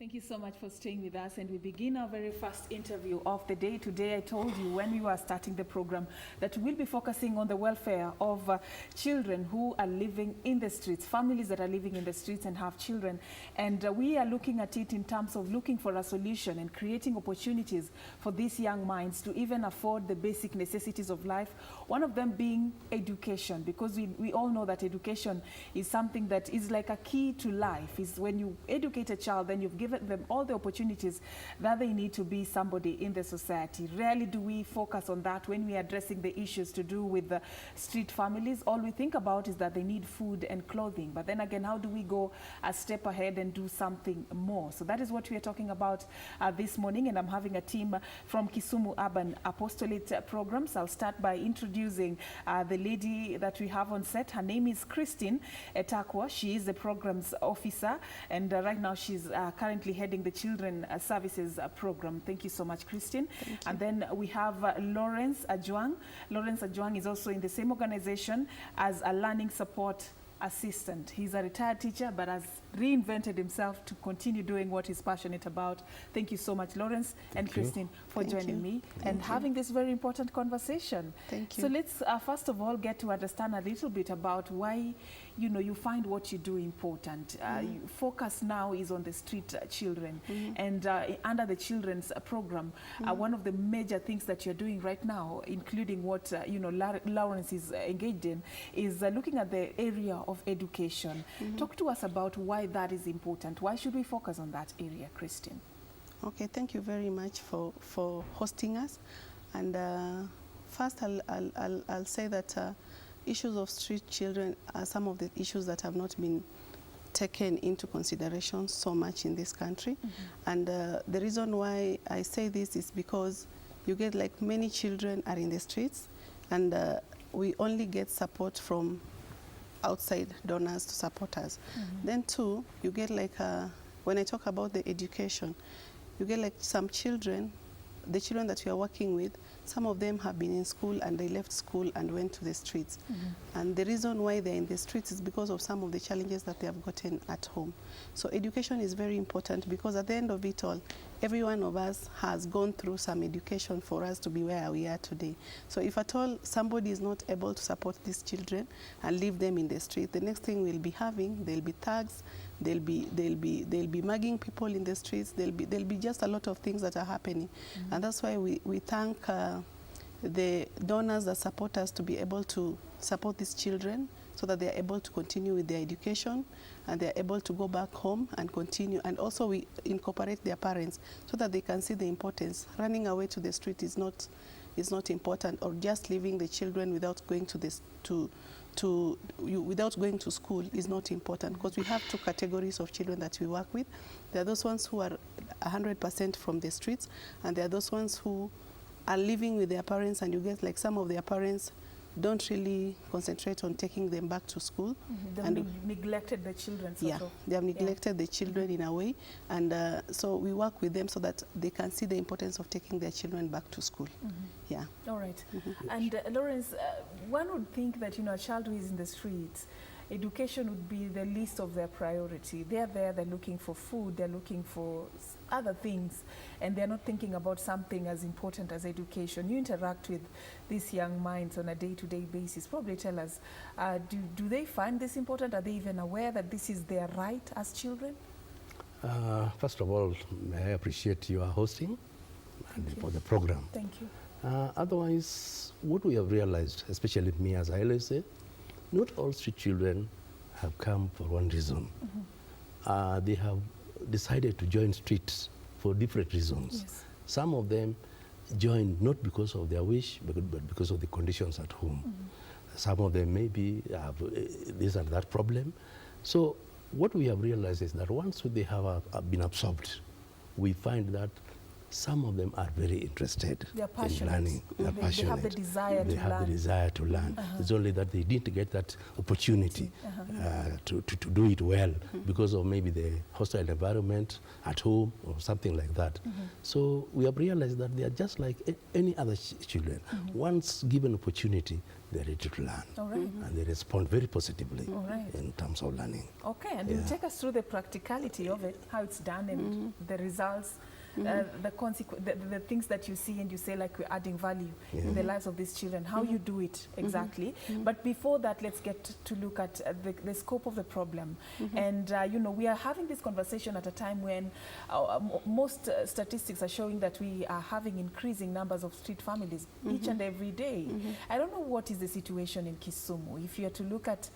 Thank you so much for staying with us, and we begin our very first interview of the day. Today I told you when we were starting the program that we'll be focusing on the welfare of children who are living in the streets, families that are living in the streets and have children. And we are looking at it in terms of looking for a solution and creating opportunities for these young minds to even afford the basic necessities of life, one of them being education, because we all know that education is something that is like a key to life. Is when you educate a child, then you've given them all the opportunities that they need to be somebody in the society. Rarely do we focus on that when we are addressing the issues to do with the street families. All we think about is that they need food and clothing. But then again, how do we go a step ahead and do something more? So that is what we are talking about this morning, and I'm having a team from Kisumu Urban Apostolate Programs. I'll start by introducing the lady that we have on set. Her name is Christine Etakwa. She is the programs officer, and right now she's currently heading the Children Services Program. Thank you so much, Christine. And then we have Lawrence Ajwang. Lawrence Ajwang is also in the same organization as a learning support assistant. He's a retired teacher but has reinvented himself to continue doing what he's passionate about. Thank you so much, Lawrence and Christine, for joining me and having this very important conversation. Thank you. So let's first of all get to understand a little bit about why you find what you do important. Focus now is on the street children, and under the children's program, one of the major things that you're doing right now, including what Lawrence is engaged in, is looking at the area of education. Talk to us about why that is important. Why should we focus on that area, Christine? Okay, thank you very much for hosting us. And first, I'll say that issues of street children are some of the issues that have not been taken into consideration so much in this country. And the reason why I say this is because you get like many children are in the streets, and we only get support from outside donors to support us. Then too, you get like, when I talk about the education, you get like some children, the children that we are working with, some of them have been in school and they left school and went to the streets. And the reason why they're in the streets is because of some of the challenges that they have gotten at home. So education is very important, because at the end of it all, every one of us has gone through some education for us to be where we are today. So if at all somebody is not able to support these children and leave them in the street, the next thing we'll be having, there'll be thugs, they'll be mugging people in the streets, there'll be just a lot of things that are happening. And that's why we thank the donors that support us to be able to support these children, so that they are able to continue with their education and they are able to go back home and continue. And also we incorporate their parents so that they can see the importance. Running away to the street is not important, or just leaving the children without going without going to school is not important, because we have two categories of children that we work with. There are those ones who are 100% from the streets, and there are those ones who are living with their parents, and you get like some of their parents don't really concentrate on taking them back to school. They've neglected the children. They have neglected the children in a way, and so we work with them so that they can see the importance of taking their children back to school. All right. And Lawrence, one would think that a child who is in the streets, education would be the least of their priority. They're there, they're looking for food, they're looking for other things, and they're not thinking about something as important as education. You interact with these young minds on a day-to-day basis. Probably tell us, do they find this important? Are they even aware that this is their right as children? First of all, I appreciate your hosting and for the program. Thank you. Otherwise, what we have realized, especially me as I always say, not all street children have come for one reason. They have decided to join streets for different reasons. Yes. Some of them join not because of their wish, but because of the conditions at home. Some of them maybe have this and that problem. So what we have realized is that once they have been absorbed, we find that some of them are very interested They are in passionate. learning. They are They passionate. have the desire They to have learn. the desire to learn. It's only that they didn't get that opportunity to do it well because of maybe the hostile environment at home or something like that. So we have realized that they are just like any other children. Once given opportunity, they're ready to learn. All right. And they respond very positively All right. in terms of learning. Okay, and you take us through the practicality of it, how it's done, and the results, the things that you see, and you say like we're adding value in the lives of these children, how you do it exactly. But before that, let's get to look at the scope of the problem. And you know, we are having this conversation at a time when most statistics are showing that we are having increasing numbers of street families each and every day. I don't know what is the situation in Kisumu. If you are to look at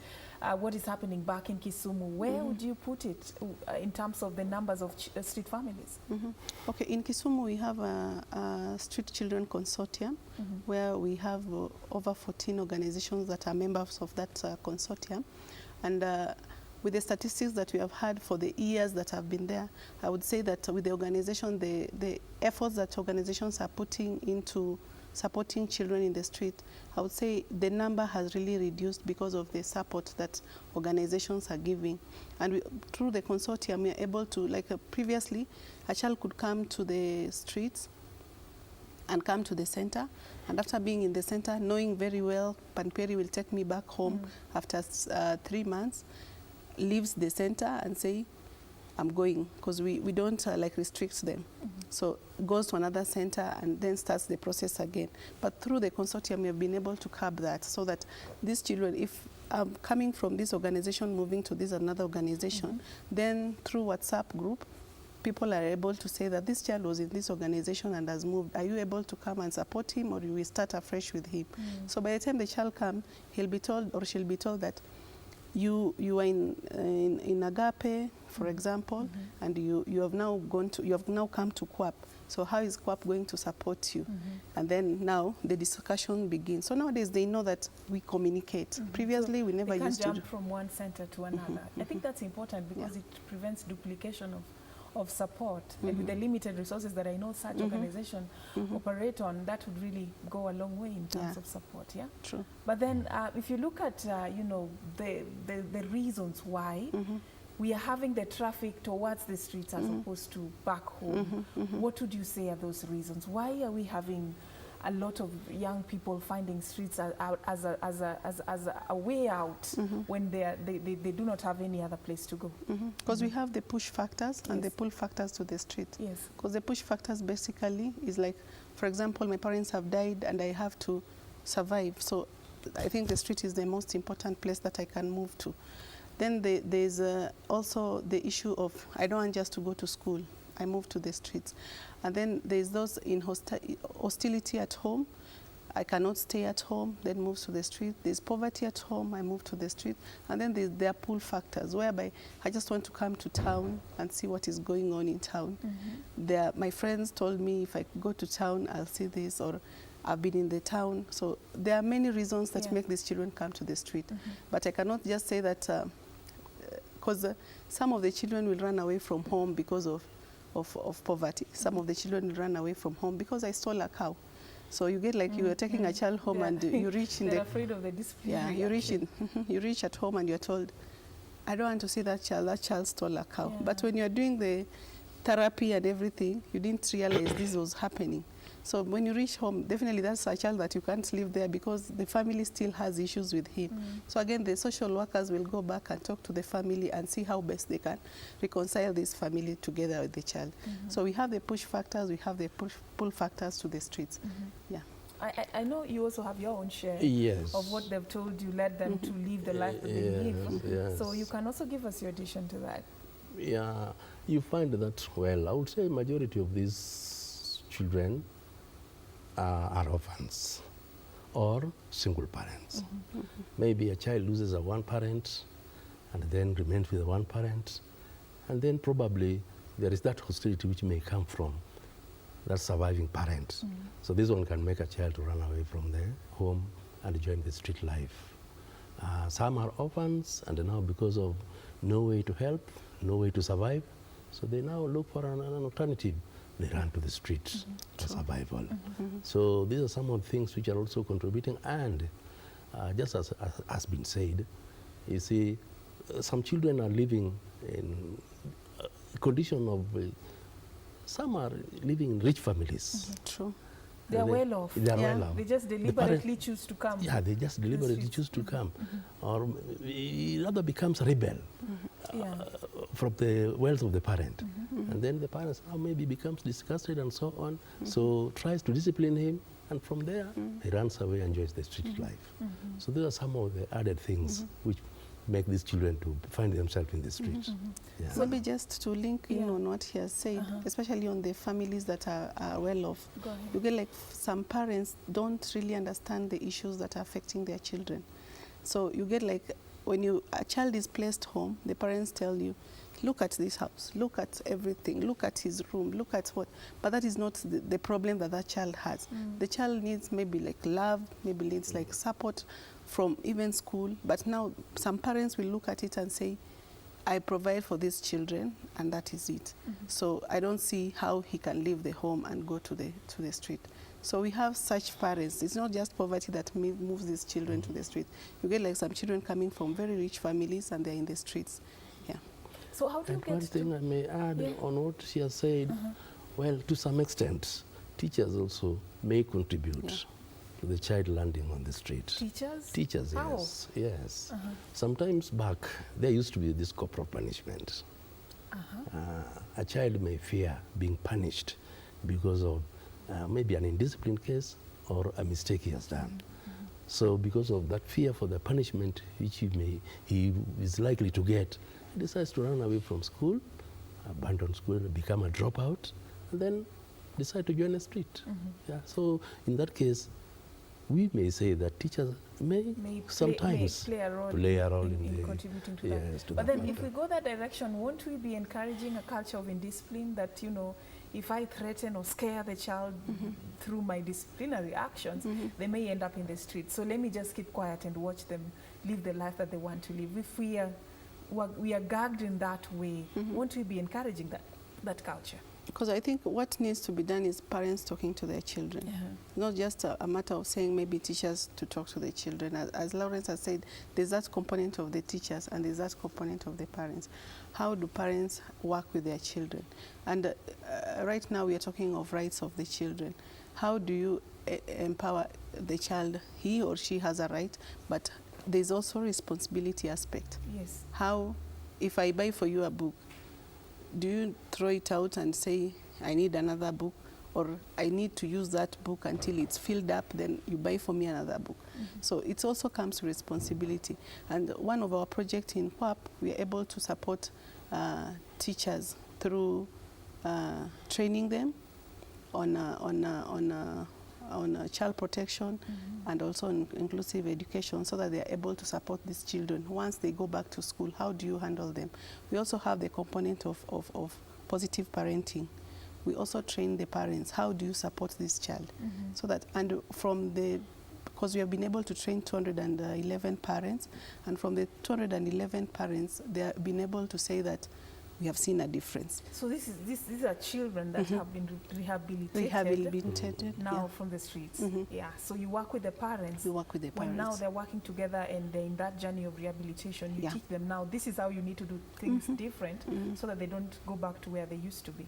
what is happening back in Kisumu, where would you put it in terms of the numbers of street families? Okay, in Kisumu we have a Street Children Consortium where we have over 14 organizations that are members of that consortium. And with the statistics that we have had for the years that have been there, I would say that with the organization, the efforts that organizations are putting into supporting children in the street, I would say the number has really reduced because of the support that organizations are giving. And through the consortium, we are able to, like previously, a child could come to the streets and come to the center. And after being in the center, knowing very well, Panperi will take me back home after 3 months, leaves the center and say, I'm going, because we don't like restrict them. So goes to another center and then starts the process again. But through the consortium, we have been able to curb that so that these children, if I'm coming from this organization, moving to this another organization, then through WhatsApp group, people are able to say that this child was in this organization and has moved. Are you able to come and support him, or you will start afresh with him? So by the time the child comes, he'll be told or she'll be told that you are in Agape, for example, and you have now come to KWAP. So how is KWAP going to support you? And then now the discussion begins. So nowadays they know that we communicate. Previously we never used to. They can't jump from one center to another. I think that's important because it prevents duplication of support. And with the limited resources that I know such organizations operate on, that would really go a long way in terms of support. Yeah. True. But then, if you look at you know the reasons why we are having the traffic towards the streets as opposed to back home, what would you say are those reasons? Why are we having a lot of young people finding streets as a way out when they do not have any other place to go? Because we have the push factors and the pull factors to the street. Yes. Because the push factors basically is like, for example, my parents have died and I have to survive. So I think the street is the most important place that I can move to. Then there's also the issue of, I don't want just to go to school. I move to the streets. And then there's those in hostility at home. I cannot stay at home, then moves to the street. There's poverty at home, I move to the street. And then there are pull factors, whereby I just want to come to town and see what is going on in town. My friends told me if I go to town, I'll see this, or I've been in the town. So there are many reasons that make these children come to the street. But I cannot just say that, because some of the children will run away from home because of poverty. Some of the children run away from home because I stole a cow. So you get like you are taking a child home and you reach in They're afraid of the discipline. Yeah, you reach at home and you're told, I don't want to see that child stole a cow. Yeah. But when you're doing the therapy and everything, you didn't realize this was happening. So when you reach home, definitely that's a child that you can't leave there because the family still has issues with him. So again, the social workers will go back and talk to the family and see how best they can reconcile this family together with the child. So we have the push factors, we have the pull factors to the streets. Yeah. I know you also have your own share of what they've told you led them to live the life that they live. Yes. So you can also give us your addition to that. Yeah, you find that, well, I would say majority of these children are orphans or single parents. Maybe a child loses a one parent and then remains with one parent, and then probably there is that hostility which may come from that surviving parent. So this one can make a child to run away from their home and join the street life. Some are orphans, and now because of no way to help, no way to survive, so they now look for an alternative they run to the streets for True. survival. So these are some of the things which are also contributing. And just as has been said, you see, some children are living in a condition of, some are living in rich families. True. They are And well off. They are Yeah. well off. They just The deliberately parent- choose to come. Yeah, they just deliberately streets. choose to come. Or rather becomes rebel Yeah. from the wealth of the parent. And then the parents maybe becomes disgusted and so on. So tries to discipline him. And from there, he runs away and enjoys the street life. So these are some of the added things which make these children to find themselves in the streets. Yeah. Maybe just to link in Yeah. on what he has said, especially on the families that are well off. Go ahead. You get like some parents don't really understand the issues that are affecting their children. So you get like when a child is placed home, the parents tell you, look at this house, look at everything, look at his room, look at what. But that is not the problem that that child has. The child needs maybe like love, maybe needs like support from even school. But now some parents will look at it and say, I provide for these children and that is it. So I don't see how he can leave the home and go to the street. So we have such parents. It's not just poverty that moves these children to the street. You get like some children coming from very rich families and they're in the streets. Yeah. So how do you And one get thing to... I may add Yeah. on what she has said, well, to some extent, teachers also may contribute to the child landing on the street. Teachers? Teachers, How? yes, yes. Sometimes back, there used to be this corporal punishment. A child may fear being punished because of maybe an indisciplined case or a mistake he has done. So because of that fear for the punishment which he is likely to get, he decides to run away from school, abandon school, become a dropout, and then decide to join a street. Yeah. So in that case, we may say that teachers may sometimes play a role, in the, contributing to yes, that. to But that then if matter. we go that direction, won't we be encouraging a culture of indiscipline that, you know, if I threaten or scare the child through my disciplinary actions, they may end up in the street. So let me just keep quiet and watch them live the life that they want to live. If we are gagged in that way, won't we be encouraging that culture? Because I think what needs to be done is parents talking to their children. Not just a matter of saying maybe teachers to talk to the children. As Lawrence has said, there's that component of the teachers and there's that component of the parents. How do parents work with their children? And right now we are talking of rights of the children. How do you empower the child? He or she has a right, but there's also responsibility aspect. Yes. How, if I buy for you a book, do you throw it out and say, I need another book, or I need to use that book until it's filled up, then you buy for me another book? So it also comes to responsibility. And one of our projects in WAP, we are able to support teachers through training them on child protection and also on inclusive education, so that they are able to support these children. Once they go back to school, how do you handle them? We also have the component of positive parenting. We also train the parents. How do you support this child? So that, and from the, because we have been able to train 211 parents, and from the 211 parents, they have been able to say that we have seen a difference. So these are children that have been rehabilitated. Rehabilitated, Now yeah. from the streets. Yeah. So you work with the parents. We work with the When now parents. they're working together and they're in that journey of rehabilitation, you Yeah. teach them now this is how you need to do things different so that they don't go back to where they used to be.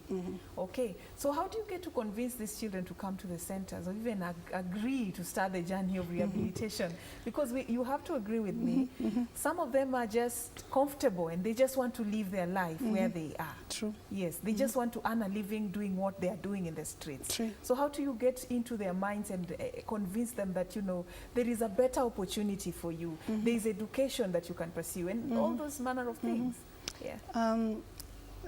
Okay. So how do you get to convince these children to come to the centers or even agree to start the journey of rehabilitation? Because you have to agree with me. Some of them are just comfortable and they just want to live their life where they are. True. Yes, they just want to earn a living doing what they are doing in the streets. True. So how do you get into their minds and convince them that, you know, there is a better opportunity for you, there is education that you can pursue, and all those manner of things? Yeah.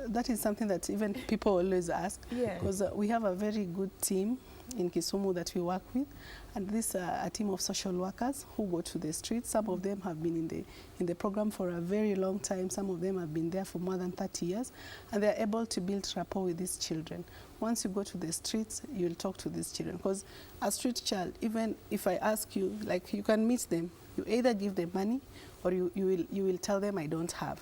That is something that even people always ask, Yeah. because we have a very good team in Kisumu that we work with, and this a team of social workers who go to the streets. Some of them have been in the program for a very long time. Some of them have been there for more than 30 years, and they're able to build rapport with these children. Once you go to the streets, you'll talk to these children, because a street child, even if I ask you, like, you can meet them, you either give them money or you will tell them I don't have.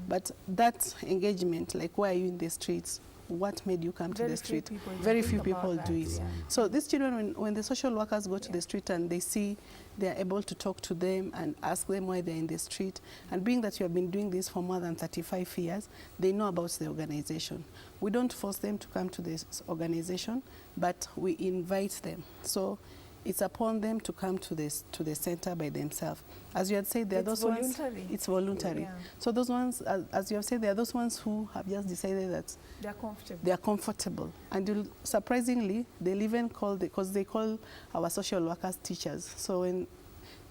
But that engagement, like, why are you in the streets? what made you come to Very the few street. people Very think few about people that, do it. yeah. So these children, when the social workers go to the street and they see they are able to talk to them and ask them why they're in the street, and being that you have been doing this for more than 35 years, they know about the organization. We don't force them to come to this organization, but we invite them. So it's upon them to come to the center by themselves. As you had said, there are It's those ones. voluntary. It's voluntary. Yeah. So those ones, as you have said, there are those ones who have just decided that They're comfortable. they are comfortable. And surprisingly, they'll even call, because they call our social workers teachers. So when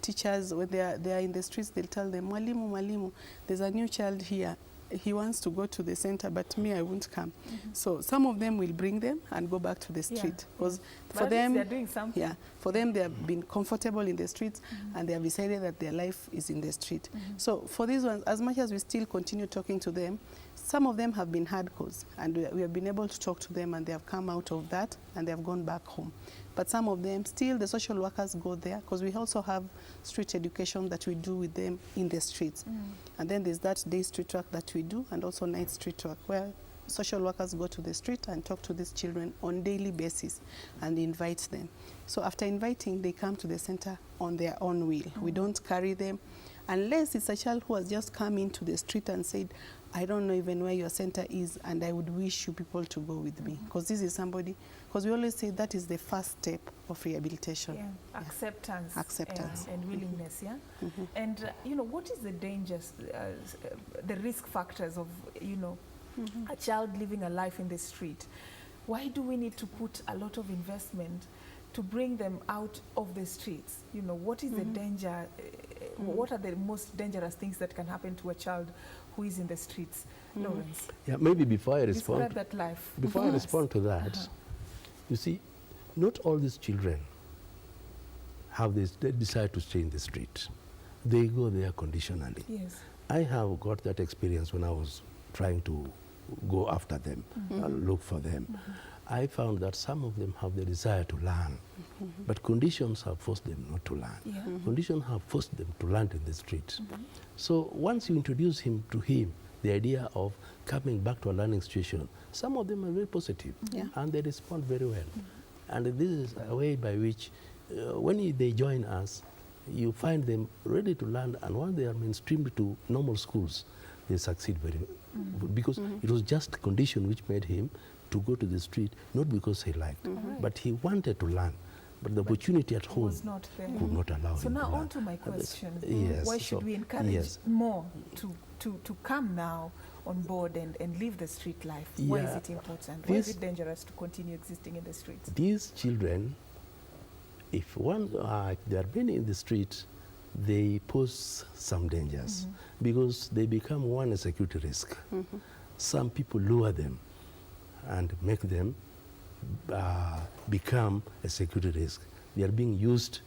teachers, when they are in the streets, they'll tell them, Mwalimu, Mwalimu, there's a new child here. He wants to go to the center, but me, I won't come. So some of them will bring them and go back to the street. Because But for at least them, they're doing something. yeah, for them, they have been comfortable in the streets and they have decided that their life is in the street. So for these ones, as much as we still continue talking to them, some of them have been hardcores and we have been able to talk to them and they have come out of that and they have gone back home. But some of them, still the social workers go there because we also have street education that we do with them in the streets. And then there's that day street work that we do and also night street work where social workers go to the street and talk to these children on daily basis and invite them. So after inviting, they come to the center on their own will. We don't carry them unless it's a child who has just come into the street and said, I don't know even where your center is and I would wish you people to go with me. Because this is somebody, because we always say that is the first step of rehabilitation. Yeah. Acceptance. Acceptance. And willingness, yeah? And, you know, what is the dangers, the risk factors of, you know, a child living a life in the street? Why do we need to put a lot of investment to bring them out of the streets? You know, what is the danger? What are the most dangerous things that can happen to a child who is in the streets? Lawrence, Yeah, maybe before I describe respond, that life. before I respond to that, you see, not all these children have this, they decide to stay in the street. They go there conditionally. Yes. I have got that experience when I was trying to go after them, look for them. I found that some of them have the desire to learn, but conditions have forced them not to learn. Yeah. Conditions have forced them to learn in the street. So once you introduce to him the idea of coming back to a learning situation, some of them are very positive Yeah. and they respond very well. And this is a way by which when they join us, you find them ready to learn, and once they are mainstreamed to normal schools, they succeed very well. Because it was just condition which made him to go to the street, not because he liked, but he wanted to learn. But the opportunity at home Was not there. could not allow So him now to learn. on to my question. Yes, Why should so- we encourage yes. more to come now on board and live the street life? Why is Yeah. it important? Why is This- it dangerous to continue existing in the streets? These children, if they are being in the street, they pose some dangers because they become a security risk. Some people lure them and make them become a security risk. They are being used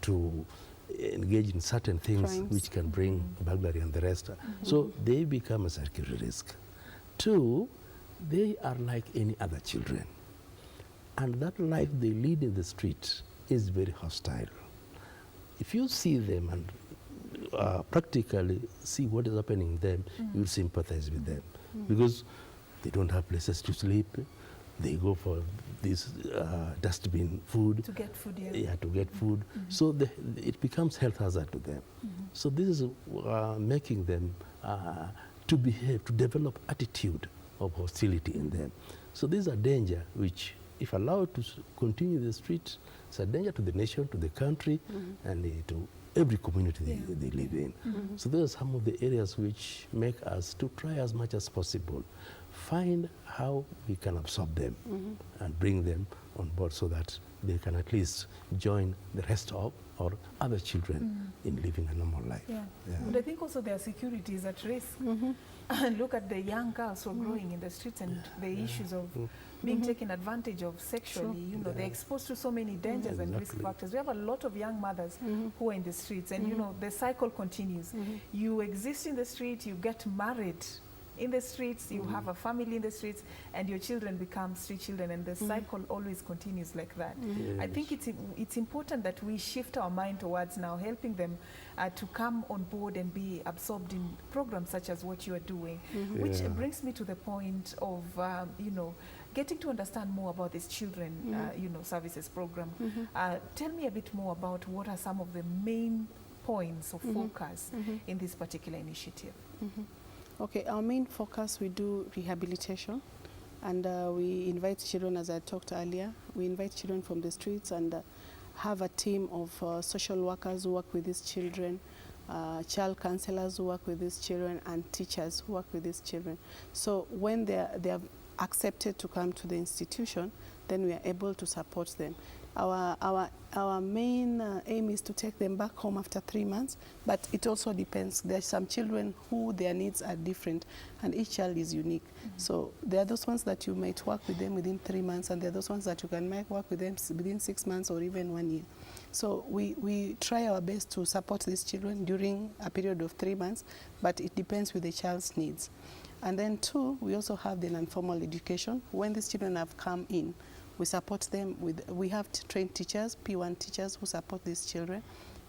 to engage in certain things Crimes. which can bring burglary and the rest. So they become a security risk. Two, they are like any other children. And that life they lead in the street is very hostile. If you see them and practically see what is happening to them, you will sympathize with them. Because they don't have places to sleep. They go for this dustbin food. To get food, yeah. Yeah, to get food. So it becomes health hazard to them. So this is making them to behave, to develop attitude of hostility in them. So these are danger which, if allowed to continue the street, it's a danger to the nation, to the country, and to every community they live in. So those are some of the areas which make us to try as much as possible, find how we can absorb them and bring them on board so that they can at least join the rest of or other children in living a normal life. Yeah. Yeah. But I think also their security is at risk. And look at the young girls who are growing in the streets and the issues of being taken advantage of sexually. You know, they're exposed to so many dangers and risk Exactly. factors. We have a lot of young mothers who are in the streets, and you know, the cycle continues. You exist in the street, you get married in the streets, you have a family in the streets, and your children become street children, and the cycle always continues like that. I think it's important that we shift our mind towards now helping them to come on board and be absorbed in programs such as what you are doing, which brings me to the point of, you know, getting to understand more about this children, you know, services program. Tell me a bit more about what are some of the main points of focus in this particular initiative. Okay, our main focus, we do rehabilitation, and we invite children, as I talked earlier, we invite children from the streets and have a team of social workers who work with these children, child counselors who work with these children, and teachers who work with these children. So when they are accepted to come to the institution, then we are able to support them. Our main aim is to take them back home after 3 months, but it also depends. There are some children who their needs are different, and each child is unique. So there are those ones that you might work with them within 3 months, and there are those ones that you can make work with them within 6 months or even 1 year. So we try our best to support these children during a period of 3 months, but it depends with the child's needs. And then 2, we also have the non-formal education. When these children have come in, we support them with, we have trained teachers, P1 teachers, who support these children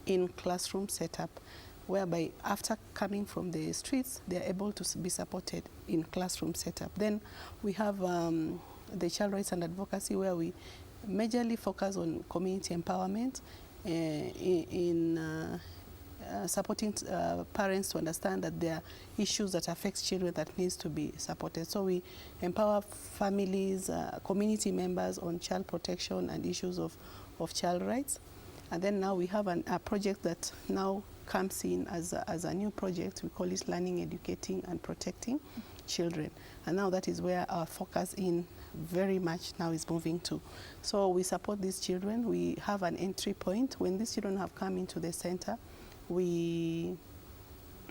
in classroom setup, whereby after coming from the streets, they are able to be supported in classroom setup. Then we have the child rights and advocacy, where we majorly focus on community empowerment in supporting parents to understand that there are issues that affect children that needs to be supported. So we empower families, community members on child protection and issues of child rights. And then now we have a project that now comes in as a new project. We call it Learning, Educating and Protecting Children. And now that is where our focus in very much now is moving to. So we support these children. We have an entry point. When these children have come into the center, we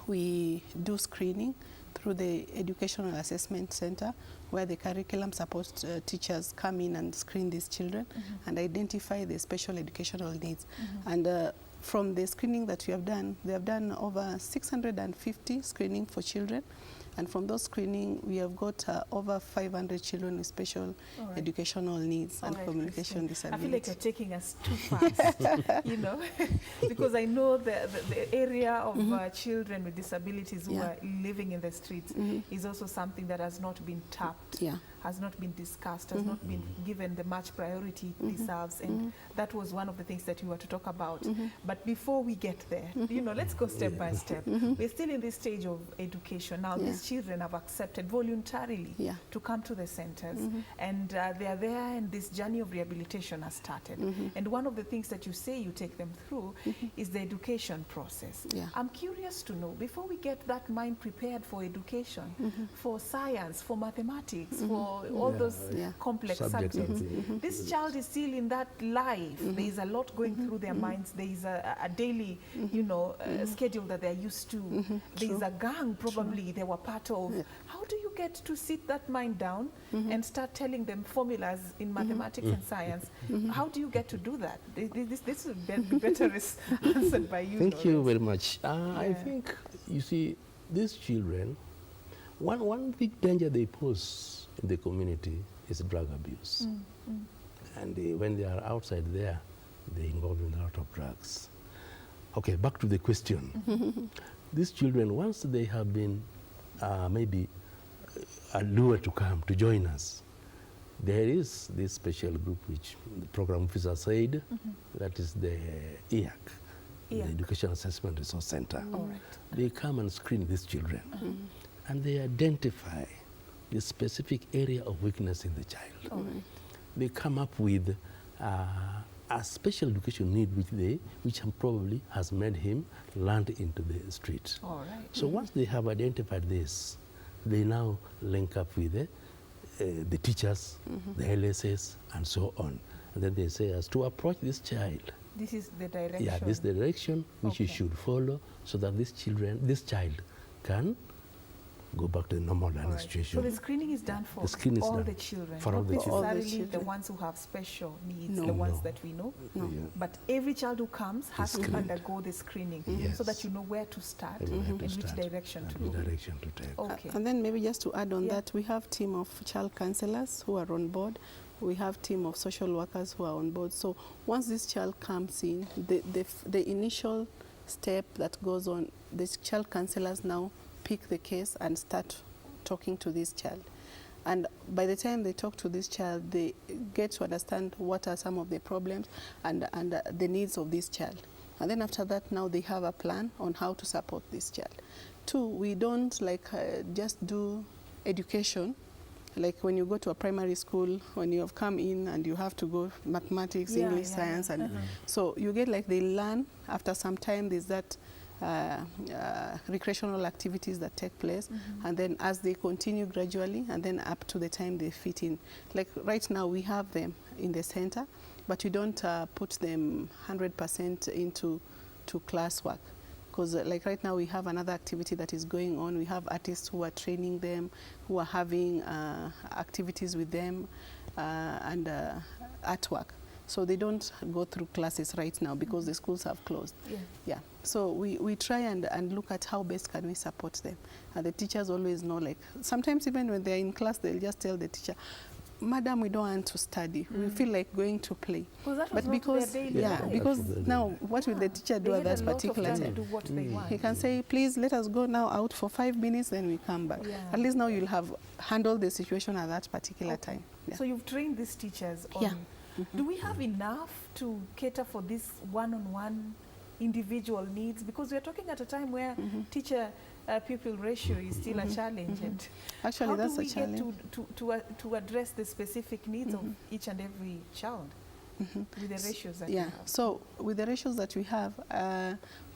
do screening through the Educational Assessment Center, where the curriculum support teachers come in and screen these children and identify the special educational needs. And from the screening that we have done, they have done over 650 screening for children. And from those screening, we have got over 500 children with special educational needs and communication disabilities. I feel like you're taking us too fast, you know, because I know the area of children with disabilities who are living in the streets is also something that has not been tapped, has not been discussed, has not been given the much priority it deserves. And that was one of the things that you were to talk about. But before we get there, you know, let's go step by step. We're still in this stage of education. Now, these children have accepted voluntarily to come to the centers, and they are there, and this journey of rehabilitation has started. And one of the things that you say you take them through is the education process. I'm curious to know, before we get that mind prepared for education, for science, for mathematics, for all those complex subjects, this child is still in that life. There is a lot going through their minds. There is a daily, you know, schedule that they're used to. There is a gang probably they were part of. How do you get to sit that mind down and start telling them formulas in mathematics and science? How do you get to do that? This would be better answered by you. Thank you very much. I think, you see, these children, one big danger they pose in the community is drug abuse. And when they are outside there, they're involved in a lot of drugs. Okay, back to the question. These children, once they have been maybe lured to come to join us, there is this special group which the program officer said, that is the EAC, the Education Assessment Resource Center. They come and screen these children, and they identify the specific area of weakness in the child. They come up with a special education need which probably has made him land into the street. So once they have identified this, they now link up with the teachers, the LSS, and so on. And then they say, as to approach this child, this is the direction. Yeah, this is the direction which you should follow, so that this child can go back to the normal learning All right. situation. So the screening is done for The screening is all done the children, for all not the children. All the necessarily the children. ones who have special needs, No. the ones No. that we know. No. Yeah. But every child who comes has to screened. undergo the screening Yes. so that you know where to start And we have and to which start direction to and go. the direction to take. Okay. And then maybe just to add on Yeah. that, we have team of child counselors who are on board. We have team of social workers who are on board. So once this child comes in, the initial step that goes on, the child counselors now pick the case and start talking to this child. And by the time they talk to this child, they get to understand what are some of the problems and the needs of this child. And then after that, now they have a plan on how to support this child. Two, we don't just do education. Like when you go to a primary school, when you have come in and you have to go mathematics, Yeah, English, yeah, science, yeah. and so you get like they learn after some time. There's that recreational activities that take place, and then as they continue gradually, and then up to the time they fit in. Like right now, we have them in the center, but we don't put them 100% into classwork. Because like right now we have another activity that is going on. We have artists who are training them, who are having activities with them and artwork. So they don't go through classes right now because the schools have closed. Yeah. Yeah. So we try and look at how best can we support them. And the teachers always know, like sometimes even when they're in class, they'll just tell the teacher, Madam, we don't want to study. We feel like going to play. Well, that was But not because their daily yeah, life. because Absolutely. now what will the teacher do They at had that a lot of particular time to time? do what they want. He can say, please let us go now out for 5 minutes, then we come back. Yeah. At least now you'll have handled the situation at that particular Okay. time. Yeah. So you've trained these teachers on. Yeah. Do we have enough to cater for this one-on-one individual needs? Because we're talking at a time where teacher-pupil ratio is still a challenge. And Actually, how that's do we a challenge. get to address the specific needs of each and every child with the ratios that we Yeah, have? so with the ratios that we have,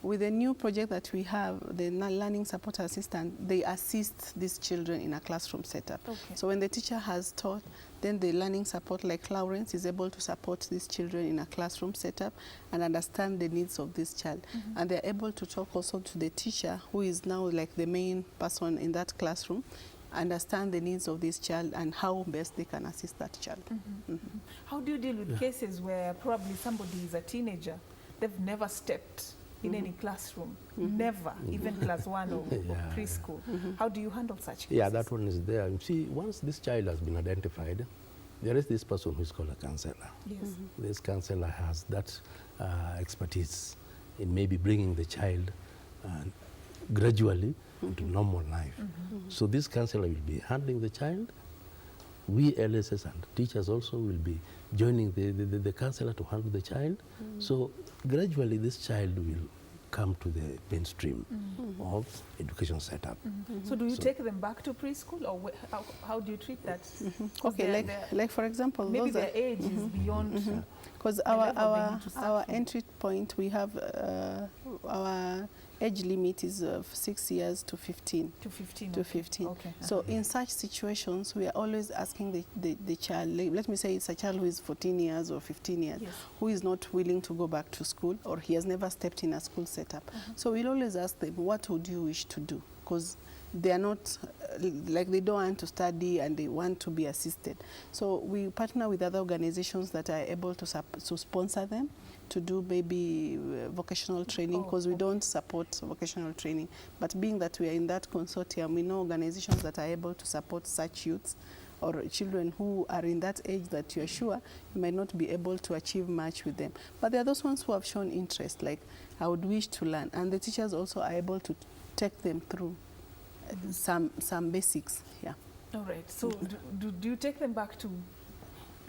with the new project that we have, the learning support assistant, they assist these children in a classroom setup. Okay. So when the teacher has taught, then the learning support, like Lawrence, is able to support these children in a classroom setup and understand the needs of this child. And they're able to talk also to the teacher, who is now like the main person in that classroom, understand the needs of this child and how best they can assist that child. How do you deal with cases where probably somebody is a teenager, they've never stepped in any classroom, never, even class 1 or Yeah. preschool? How do you handle such cases? Yeah, that one is there. You see, once this child has been identified, there is this person who is called a counselor. Yes. This counselor has that expertise in maybe bringing the child gradually into normal life. So this counselor will be handling the child. We LSS and teachers also will be joining the counselor to handle the child. So gradually this child will come to the mainstream of education setup. So do you So- take them back to preschool, or how do you treat that? 'Cause Okay, they're- like for example, maybe those their age is beyond. because the our level they need to start our from. entry point, we have our age limit is 6 years to 15. To 15. To okay. 15. Okay. So in such situations, we are always asking the child, let me say it's a child who is 14 years or 15 years, Yes. who is not willing to go back to school, or he has never stepped in a school setup. So we'll always ask them, what would you wish to do? Because they are not, like they don't want to study and they want to be assisted. So we partner with other organizations that are able to sponsor them to do maybe vocational training, because we don't support vocational training. But being that we are in that consortium, we know organizations that are able to support such youths or children who are in that age that you're sure you might not be able to achieve much with them. But there are those ones who have shown interest, like I would wish to learn. And the teachers also are able to take them through some basics. Yeah. All right. So do you take them back to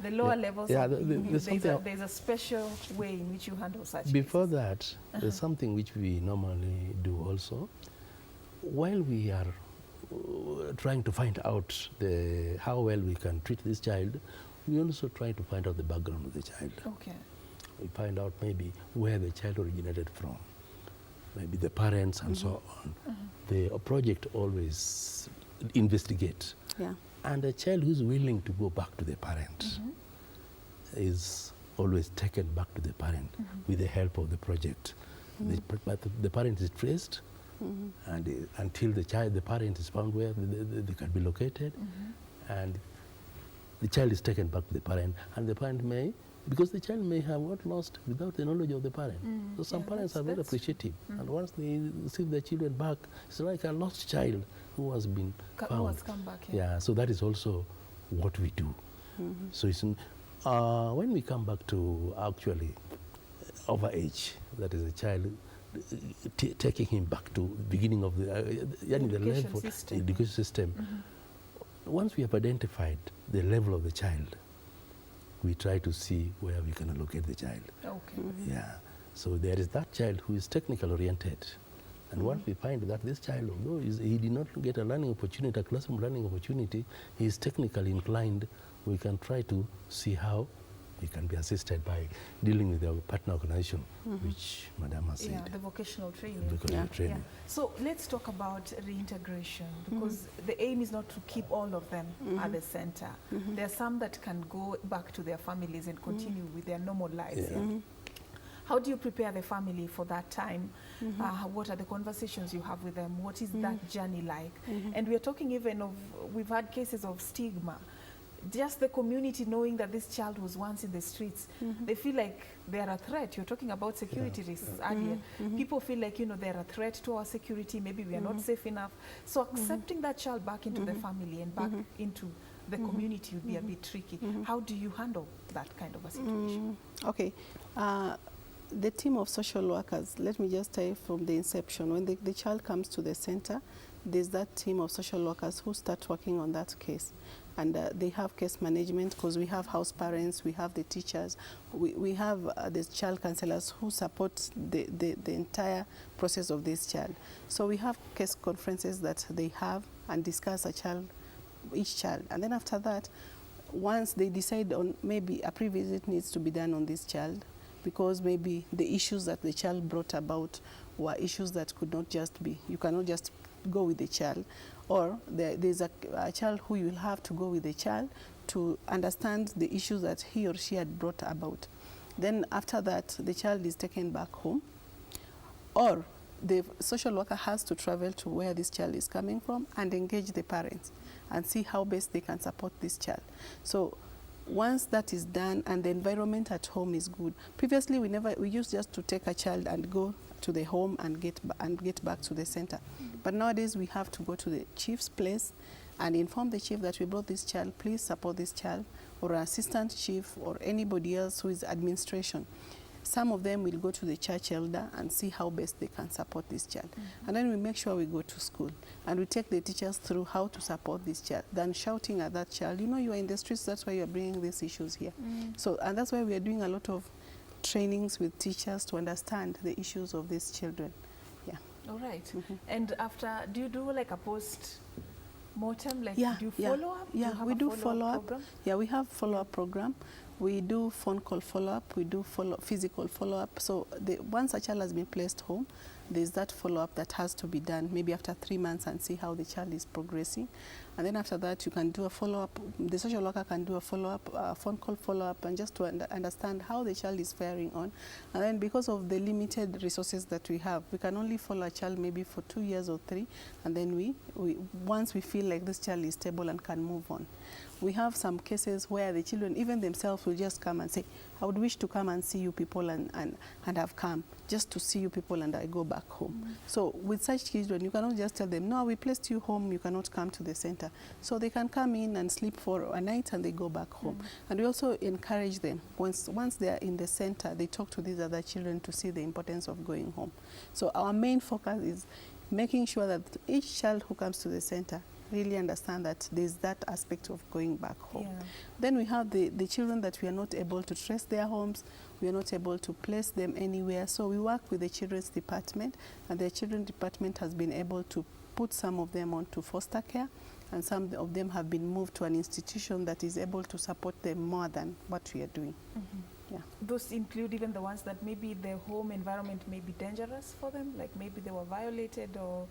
the lower levels? Yeah, of- there's there's a special way in which you handle such Before cases? that, there's something which we normally do also. While we are trying to find out how well we can treat this child, we also try to find out the background of the child. Okay. We find out maybe where the child originated from, maybe the parents and so on. The project always investigate. Yeah. And a child who's willing to go back to the parent is always taken back to the parent with the help of the project. But the parent is traced and until the parent is found where they can be located, and the child is taken back to the parent, and the parent may, because the child may have got lost without the knowledge of the parent. So some parents are very appreciative, and once they receive their children back, it's like a lost child who has been found. Who has come back, Yeah, so that is also what we do. So it's, when we come back to actually overage, that is a child, taking him back to the beginning of the Education system. education system. Once we have identified the level of the child, we try to see where we can allocate the child. Okay. Yeah. So there is that child who is technical oriented. And once we find that this child, although he did not get a learning opportunity, a classroom learning opportunity, he is technically inclined, we can try to see how he can be assisted by dealing with our partner organization, which Madam has said. Yeah, the vocational training. Vocational training. So let's talk about reintegration, because the aim is not to keep all of them at the center. There are some that can go back to their families and continue with their normal lives. How do you prepare the family for that time? What are the conversations you have with them? What is that journey like? And we are talking even of, we've had cases of stigma. Just the community knowing that this child was once in the streets, they feel like they're a threat. You're talking about security risks earlier. People feel like, you know, they're a threat to our security. Maybe we are not safe enough. So accepting that child back into the family and back into the community would be a bit tricky. How do you handle that kind of a situation? Okay. The team of social workers, let me just tell you from the inception, when the child comes to the center, there's that team of social workers who start working on that case. And they have case management, because we have house parents, we have the teachers, we have the child counselors who support the entire process of this child. So we have case conferences that they have and discuss each child. And then after that, once they decide on maybe a pre-visit needs to be done on this child, because maybe the issues that the child brought about were issues that could not just be, you cannot just go with the child, or there's a child who you will have to go with the child to understand the issues that he or she had brought about. Then after that, the child is taken back home, or the social worker has to travel to where this child is coming from and engage the parents and see how best they can support this child. So once that is done and the environment at home is good, previously we used just to take a child and go to the home and get back to the center. But nowadays we have to go to the chief's place and inform the chief that we brought this child, please support this child, or an assistant chief or anybody else who is administration. Some of them will go to the church elder and see how best they can support this child. And then we make sure we go to school and we take the teachers through how to support this child, than shouting at that child, you know, you are in the streets, that's why you are bringing these issues here. So, and that's why we are doing a lot of trainings with teachers to understand the issues of these children. Yeah. All right. And after, do you do like a post-mortem? Like, Yeah, do you follow up? Yeah, we do follow-up. Yeah, we have follow-up program. We do phone call follow-up. We do physical follow-up. So once a child has been placed home, there's that follow-up that has to be done maybe after 3 months and see how the child is progressing. And then after that, you can do a follow-up. The social worker can do a follow-up, phone call follow-up, and just to understand how the child is faring on. And then because of the limited resources that we have, we can only follow a child maybe for 2 years or 3. And then once we feel like this child is stable and can move on. We have some cases where the children, even themselves, will just come and say, I would wish to come and see you people, and have come just to see you people, and I go back home. So with such children, you cannot just tell them, no, we placed you home, you cannot come to the center. So they can come in and sleep for a night and they go back home. And we also encourage them, once they are in the center, they talk to these other children to see the importance of going home. So our main focus is making sure that each child who comes to the center really understand that there's that aspect of going back home. Yeah. Then we have the children that we are not able to trace their homes, we are not able to place them anywhere. So we work with the children's department, and the children's department has been able to put some of them onto foster care, and some of them have been moved to an institution that is able to support them more than what we are doing. Yeah. Those include even the ones that maybe their home environment may be dangerous for them, like maybe they were violated or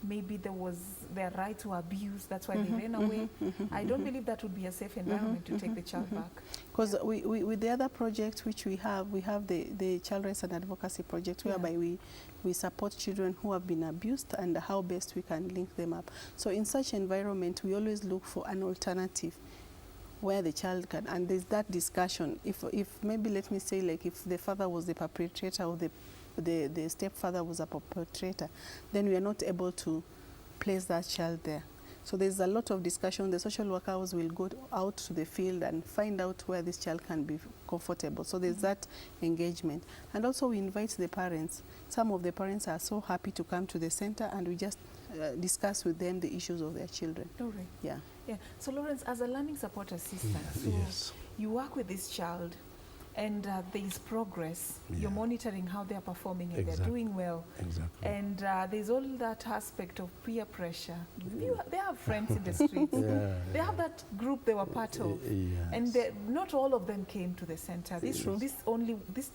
maybe their rights were abused, that's why they ran away. I don't believe that would be a safe environment to take the child back. Because with the other project which we have the Child Rights and Advocacy Project, whereby we support children who have been abused and how best we can link them up. So in such environment, we always look for an alternative where the child can, and there's that discussion. If maybe, let me say, like if the father was the perpetrator or the stepfather was a perpetrator, then we are not able to place that child there. So there's a lot of discussion. The social workers will go out to the field and find out where this child can be comfortable. So there's that engagement. And also we invite the parents. Some of the parents are so happy to come to the center, and we just discuss with them the issues of their children. Oh, right. Yeah. Yeah. So Lawrence, as a learning support assistant, so you work with this child, and there is progress. You're monitoring how they're performing, and they're doing well. Exactly. And there's all that aspect of peer pressure. They have friends in the streets. They have that group they were part of. And not all of them came to the center. This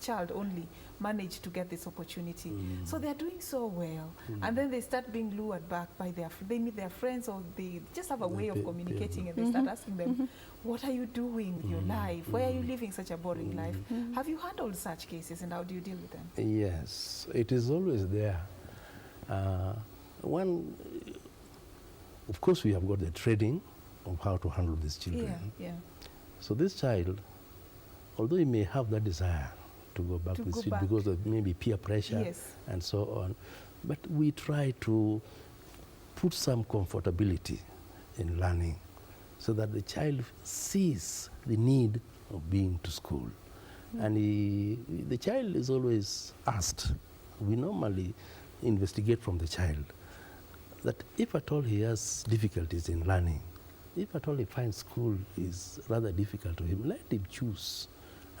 child only managed to get this opportunity. So they're doing so well. And then they start being lured back by they meet their friends, or they just have a way of communicating, and they start asking them, what are you doing with your life? Why are you living such a boring life? Have you handled such cases, and how do you deal with them? Yes, it is always there. Of course, we have got the training of how to handle these children. So this child, although he may have that desire to go back to the street because of maybe peer pressure and so on, but we try to put some comfortability in learning so that the child sees the need of being to school. And the child is always asked, we normally investigate from the child, that if at all he has difficulties in learning, if at all he finds school is rather difficult to him, let him choose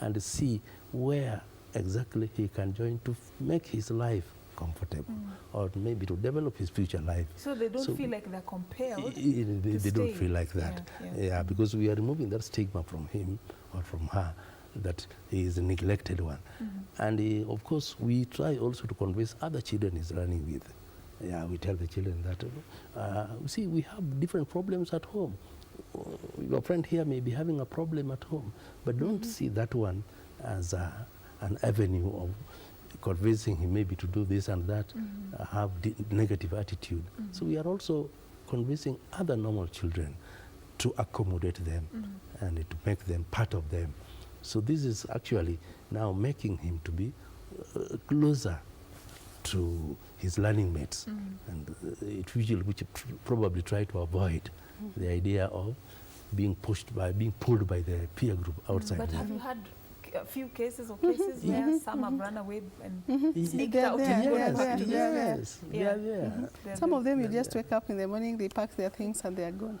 and see where exactly he can join to make his life comfortable, or maybe to develop his future life. So they don't feel like they're compelled they don't feel like that. Because we are removing that stigma from him or from her, that he is a neglected one. And of course, we try also to convince other children he's running with. We tell the children that, see, we have different problems at home. Your friend here may be having a problem at home, but don't see that one as an avenue of convincing him maybe to do this and that, have negative attitude. So we are also convincing other normal children to accommodate them and to make them part of them. So this is actually now making him to be closer to his learning mates, and it usually which probably try to avoid the idea of being pulled by the peer group outside. But have you had a few cases where some have run away and sneaked out and gone back to the school? Some of them, you just wake up in the morning, they pack their things and they are gone.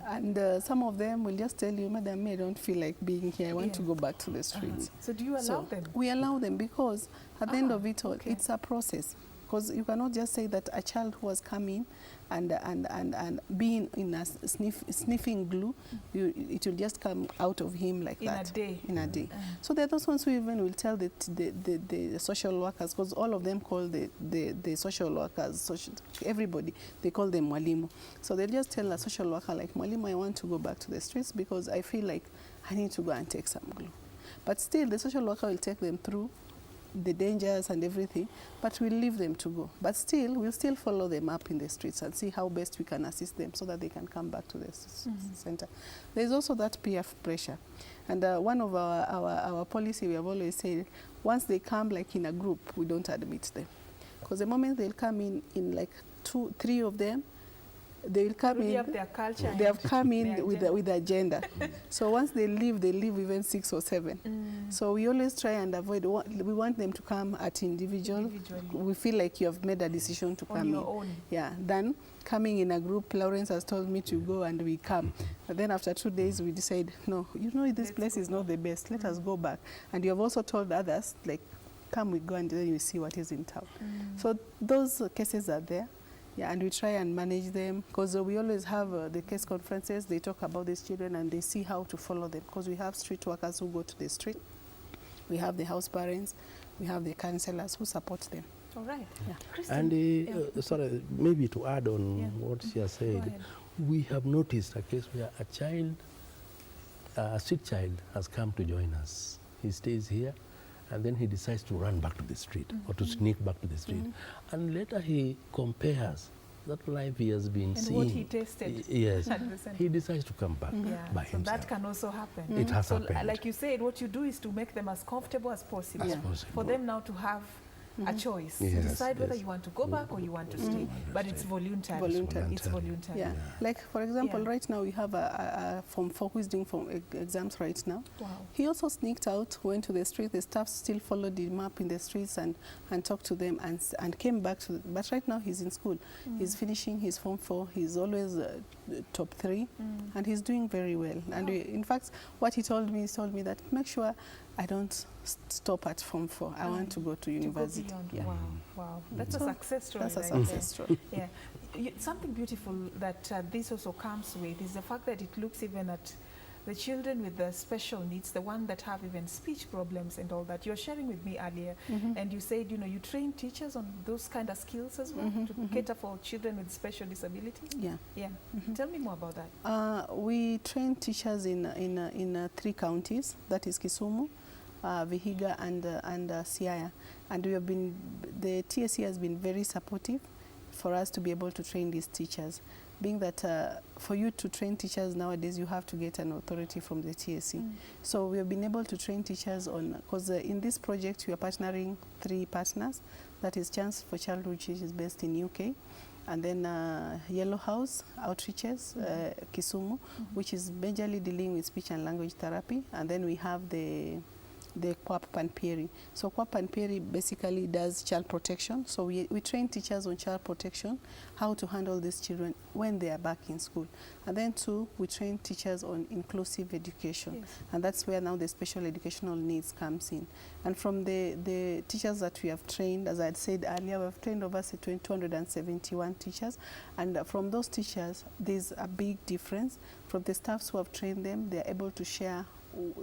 And some of them will just tell you, Madam, I don't feel like being here. I want to go back to the streets. So do you allow them? We allow them, because at the end of it all, it's a process. Because you cannot just say that a child who has come in and being in a sniffing glue, it will just come out of him like that. In a day. So there are those ones who even will tell the social workers, because all of them call the social workers, everybody, they call them mwalimu. So they'll just tell a social worker like, mwalimu, I want to go back to the streets because I feel like I need to go and take some glue. But still, the social worker will take them through the dangers and everything, but we'll leave them to go. But still, we'll still follow them up in the streets and see how best we can assist them so that they can come back to the center. There's also that peer pressure. And one of our policy, we have always said, once they come like in a group, we don't admit them. Because the moment they'll come in like 2, 3 of them, they will come in. Have their culture. They have come in with the agenda. So once they leave even 6 or 7. So we always try and avoid. We want them to come at individually. We feel like you have made a decision to come on your own. Then coming in a group. Lawrence has told me to go, and we come. But then after 2 days, we decide, no, this place is not the best. Let us go back. And you have also told others, like, come, we go, and then you see what is in town. So those cases are there. And we try and manage them, because we always have the case conferences. They talk about these children and they see how to follow them, because we have street workers who go to the street. We have the house parents. We have the counselors who support them. All right. Yeah. Kristen, And sorry, maybe to add on Yeah. what she has Go said, ahead. we have noticed a case where a child, a street child, has come to join us. He stays here, and then he decides to run back to the street or to sneak back to the street. And later he compares that life he has been And seeing. what he tasted Yes. at the center. He decides to come back Yeah, by so himself. that can also happen. It has so happened. like you said, what you do is to make them as comfortable as possible. As Yeah. possible. For them now to have a choice. Yes, Decide whether yes. you want to go back or you want to stay. But it's voluntary. Voluntary. It's voluntary. Yeah. Like, for example, Yeah. right now we have a Form 4 who is doing exams right now. Wow. He also sneaked out, went to the street. The staff still followed him up in the streets and talked to them and came back to but right now he's in school. He's finishing his Form 4. He's always top 3 and he's doing very well. And in fact, what he told me that make sure I don't stop at Form 4. I want to go to university. To go beyond. Yeah. Wow, wow. That's a So success story. That's a right there. success story. Yeah. Something beautiful that this also comes with is the fact that it looks even at the children with the special needs, the one that have even speech problems and all that. You're sharing with me earlier, and you said, you train teachers on those kind of skills as well to cater for children with special disabilities. Yeah. Yeah. Tell me more about that. We train teachers in 3 counties, that is Kisumu, Vihiga and Siaya. And the TSC has been very supportive for us to be able to train these teachers. Being that for you to train teachers nowadays, you have to get an authority from the TSC. So we have been able to train teachers on, because in this project we are partnering 3 partners. That is Chance for Childhood, which is based in UK. And then Yellow House Outreaches, Kisumu, which is majorly dealing with speech and language therapy. And then we have the Kwap Panpiri. So Kwap Panpiri basically does child protection. So we train teachers on child protection, how to handle these children when they are back in school. And then 2, we train teachers on inclusive education. Yes. And that's where now the special educational needs comes in. And from the teachers that we have trained, as I had said earlier, we have trained over 271 teachers. And from those teachers, there's a big difference. From the staffs who have trained them, they are able to share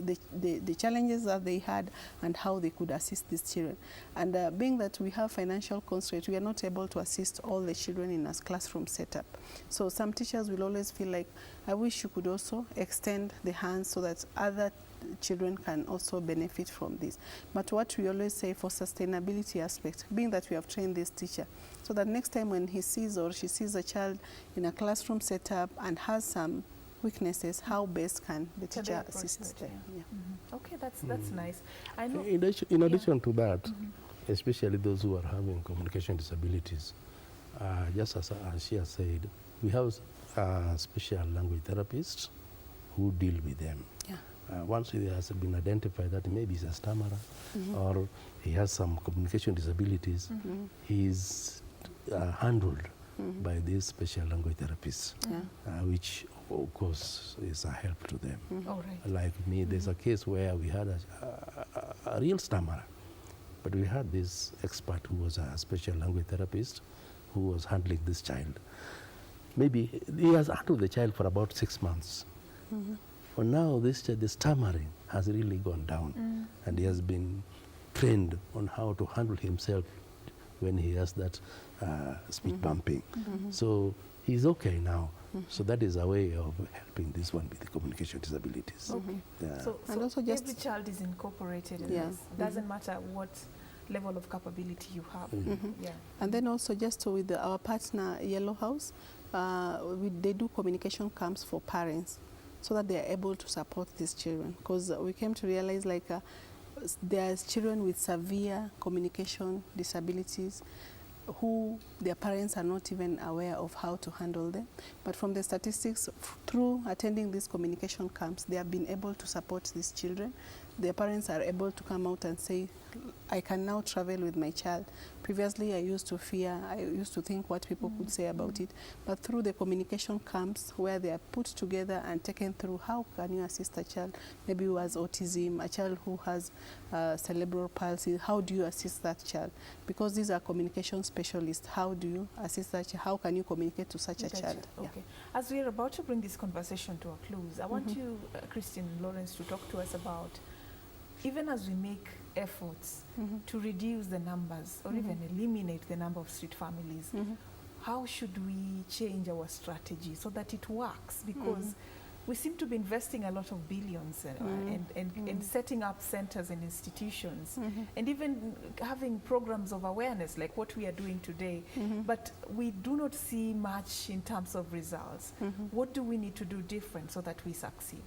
the challenges that they had and how they could assist these children. And being that we have financial constraints, we are not able to assist all the children in a classroom setup. So some teachers will always feel like, I wish you could also extend the hands so that other children can also benefit from this. But what we always say for sustainability aspect, being that we have trained this teacher, so that next time when he sees or she sees a child in a classroom setup and has some weaknesses, how best can the So they teacher approach assist that, them? Yeah. Okay, that's nice. I know. In addition to that, especially those who are having communication disabilities, just as she has said, we have special language therapists who deal with them. Yeah. Once it has been identified that maybe he's a stammerer or he has some communication disabilities, he's handled by these special language therapists, which of course is a help to them. All right. Like me, there's a case where we had a real stammerer, but we had this expert who was a special language therapist who was handling this child. Maybe he has handled the child for about 6 months. For now, the stammering has really gone down, and he has been trained on how to handle himself when he has that speech bumping. So he's okay now. So that is a way of helping this one with the communication disabilities. Okay. Yeah. So And also just- every child is incorporated in Yeah. this. Doesn't matter what level of capability you have. Yeah. And then also just with our partner Yellow House, they do communication camps for parents so that they are able to support these children. Because we came to realize there's children with severe communication disabilities who their parents are not even aware of how to handle them. But from the statistics, through attending these communication camps, they have been able to support these children. Their parents are able to come out and say, I can now travel with my child. Previously, I used to fear, I used to think what people could say about it. But through the communication camps where they are put together and taken through, how can you assist a child, maybe who has autism, a child who has cerebral palsy, how do you assist that child? Because these are communication specialists. How do you assist that child? How can you communicate to such a child? Okay. Yeah. As we are about to bring this conversation to a close, I want you, Christine Lawrence, to talk to us about even as we make efforts to reduce the numbers or even eliminate the number of street families, how should we change our strategy so that it works? Because we seem to be investing a lot of billions and setting up centers and institutions and even having programs of awareness like what we are doing today, but we do not see much in terms of results. What do we need to do different so that we succeed?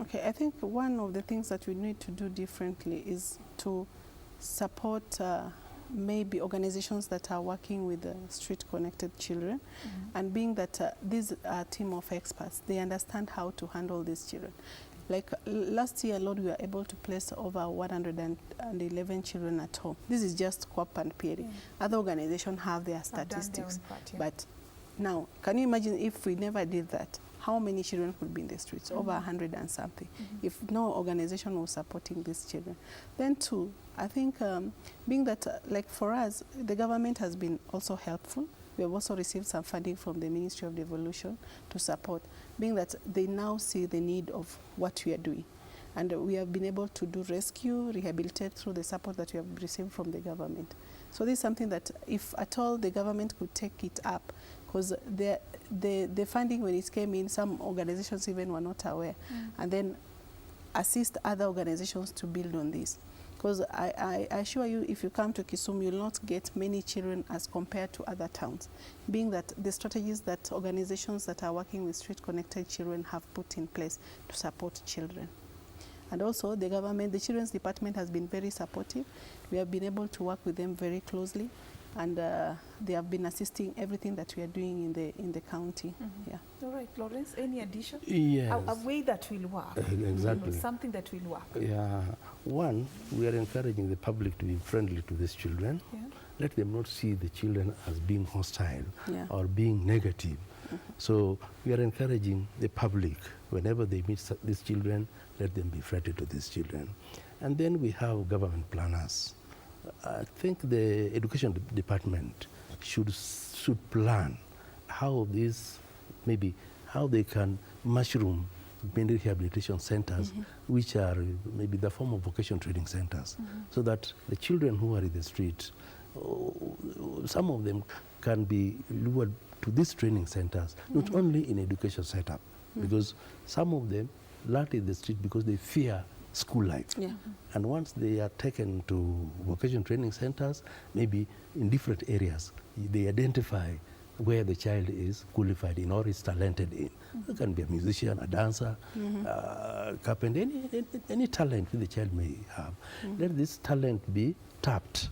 Okay, I think one of the things that we need to do differently is to support maybe organizations that are working with street-connected children, and being that these are a team of experts, they understand how to handle these children. Like last year alone, we were able to place over 111 children at home. This is just COP and PRI. Other organizations have their statistics. But now, can you imagine if we never did that? How many children could be in the streets? Over 100 and something. If no organization was supporting these children. Then two, I think being that, like for us, the government has been also helpful. We have also received some funding from the Ministry of Devolution to support, being that they now see the need of what we are doing. And we have been able to do rescue, rehabilitate through the support that we have received from the government. So this is something that if at all the government could take it up, because the funding when it came in, some organizations even were not aware, and then assist other organizations to build on this. Because I assure you, if you come to Kisumu, you'll not get many children as compared to other towns, being that the strategies that organizations that are working with street-connected children have put in place to support children. And also the government, the Children's Department has been very supportive. We have been able to work with them very closely, and they have been assisting everything that we are doing in the county. Yeah. All right, Lawrence, any addition? Yes. A way that will work. Exactly. Something that will work. Yeah. One, we are encouraging the public to be friendly to these children. Yeah. Let them not see the children as being hostile or being negative. So we are encouraging the public, whenever they meet these children, let them be friendly to these children. And then we have government planners. I think the education department should plan how this, maybe how they can mushroom many rehabilitation centers, which are maybe the form of vocation training centers, so that the children who are in the street, some of them can be lured to these training centers, not only in education setup, because some of them learn in the street because they fear school life. And once they are taken to vocation training centers, maybe in different areas, they identify where the child is qualified in or is talented in. It can be a musician, a dancer, carpenter, any talent the child may have. Let this talent be tapped,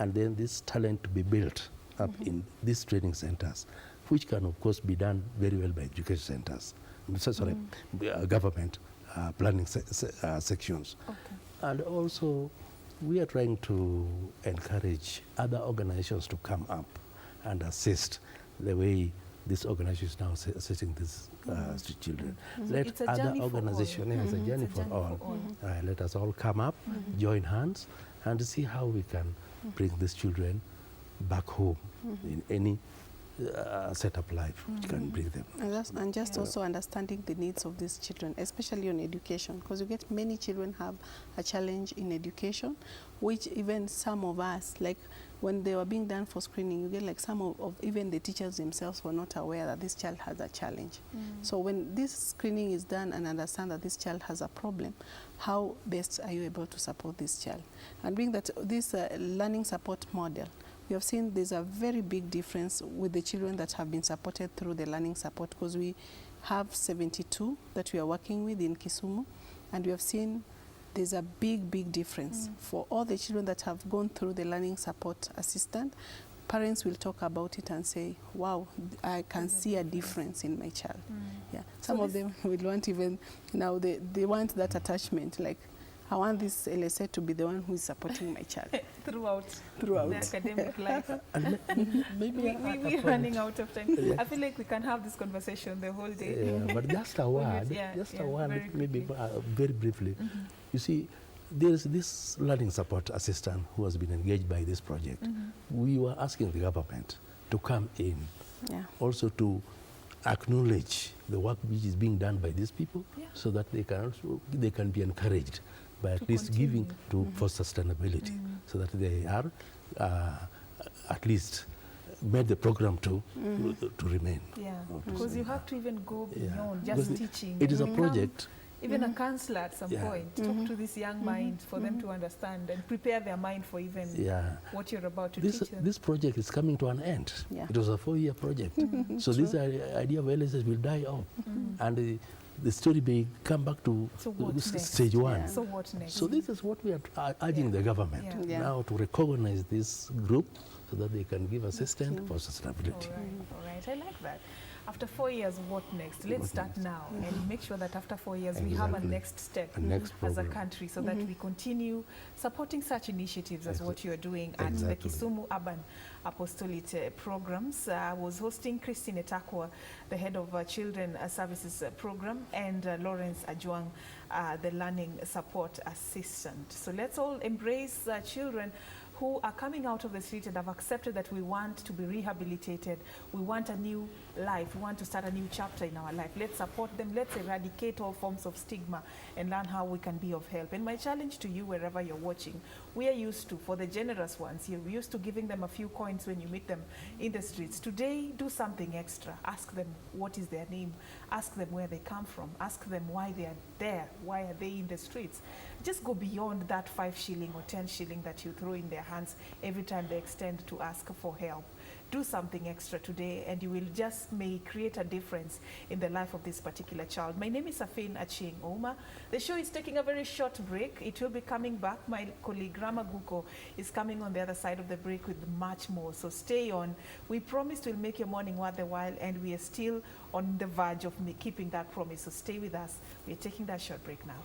and then this talent to be built up in these training centers, which can of course be done very well by education centers, government planning sections. And also we are trying to encourage other organizations to come up and assist the way this organization is now assisting these street children. Let other organizations, it's a journey for all. Let us all come up, join hands, and see how we can bring these children back home in any set up life which can bring them. And just also understanding the needs of these children, especially on education, because you get many children have a challenge in education, which even some of us, like when they were being done for screening, you get like some of even the teachers themselves were not aware that this child has a challenge. So when this screening is done and understand that this child has a problem, how best are you able to support this child? And being that this learning support model, we have seen there's a very big difference with the children that have been supported through the learning support, because we have 72 that we are working with in Kisumu, and we have seen there's a big difference. For all the children that have gone through the learning support assistant, parents will talk about it and say, wow, I can see a difference in my child. Some of them will want even, now they want that attachment, like, I want this LSA to be the one who is supporting my child throughout the academic life. Maybe we're running out of time. I feel like we can have this conversation the whole day. But just a word, maybe very briefly. You see, there's this learning support assistant who has been engaged by this project. We were asking the government to come in, also to acknowledge the work which is being done by these people, so that they can be encouraged by at To least giving continue. for sustainability, so that they are at least made the program to remain. Yeah, because you have to even go Yeah. beyond Because just teaching. it is a Become project. even a counselor at some Yeah. point. Talk to these young minds for them to understand and prepare their mind for even Yeah. what you're about to This, teach them. this project is coming to an end. Yeah. It was a 4-year project. So this idea of LSS will die off. And the story may come back to So what next? stage one. Yeah. So what next? So this is what we are urging the government Yeah. Yeah. now to recognize this group so that they can give assistance you. for sustainability. All right. I like that. After 4 years, what next? Let's start now and make sure that after 4 years we have a Exactly. next step A next as a program. country so that we continue supporting such initiatives as what you are doing at the Exactly. Kisumu Urban Apostolate programs. I was hosting Christine Etakwa, the head of Children Services Program, and Lawrence Ajuang, the Learning Support Assistant. So let's all embrace children who are coming out of the street and have accepted that we want to be rehabilitated. We want a new life. We want to start a new chapter in our life. Let's support them. Let's eradicate all forms of stigma and learn how we can be of help. And my challenge to you, wherever you're watching, we are used to, for the generous ones here, we're used to giving them a few coins when you meet them in the streets. Today, do something extra. Ask them what is their name. Ask them where they come from. Ask them why they are there. Why are they in the streets? Just go beyond that 5 shilling or 10 shilling that you throw in their hands every time they extend to ask for help. Do something extra today and you will just may create a difference in the life of this particular child. My name is Safin Aching Ouma. The show is taking a very short break. It will be coming back. My colleague Rama Guko is coming on the other side of the break with much more. So stay on. We promised we'll make your morning worth the while and we are still on the verge of keeping that promise. So stay with us. We're taking that short break now.